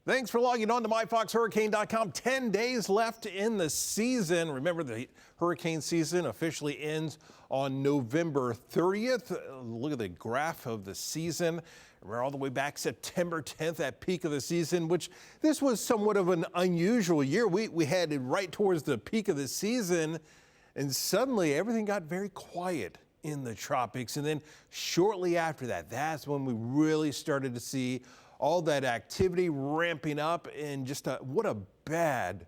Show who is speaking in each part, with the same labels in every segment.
Speaker 1: Thanks for logging on to myfoxhurricane.com. 10 days left in the season. Remember, the hurricane season officially ends on November 30th. Look at the graph of the season. We're all the way back September 10th at peak of the season, which this was somewhat of an unusual year. We headed right towards the peak of the season, and suddenly everything got very quiet in the tropics. And then shortly after that, that's when we really started to see all that activity ramping up, and just what a bad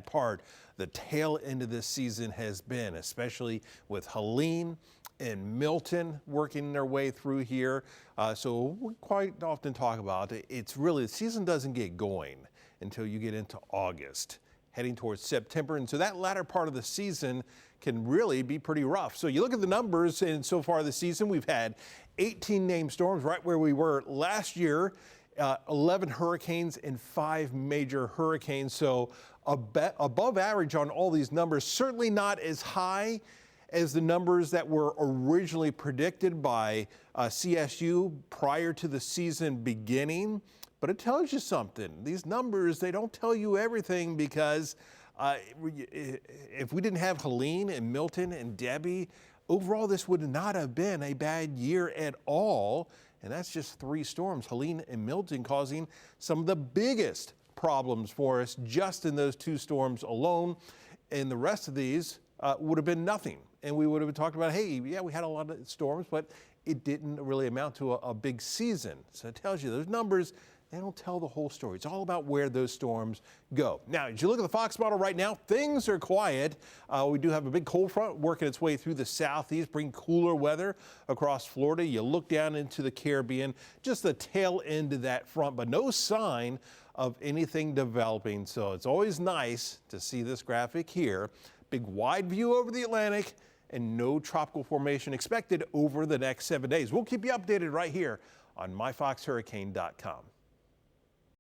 Speaker 1: part the tail end of this season has been, especially with Helene and Milton working their way through here. So we quite often talk about it. It's really, the season doesn't get going until you get into August, heading towards September. And so that latter part of the season can really be pretty rough. So you look at the numbers, and so far this season, we've had 18 named storms, right where we were last year. 11 hurricanes and 5 major hurricanes. So above average on all these numbers, certainly not as high as the numbers that were originally predicted by CSU prior to the season beginning. But it tells you something. These numbers, they don't tell you everything, because if we didn't have Helene and Milton and Debbie, overall this would not have been a bad year at all. And that's just 3 storms, Helene and Milton, causing some of the biggest problems for us just in those 2 storms alone. And the rest of these would have been nothing. And we would have talked about, hey, yeah, we had a lot of storms, but it didn't really amount to a big season. So it tells you those numbers, they don't tell the whole story. It's all about where those storms go. Now, as you look at the Fox model right now, things are quiet. We do have a big cold front working its way through the southeast, bring cooler weather across Florida. You look down into the Caribbean, just the tail end of that front, but no sign of anything developing. So it's always nice to see this graphic here. Big wide view over the Atlantic, and no tropical formation expected over the next 7 days. We'll keep you updated right here on myfoxhurricane.com.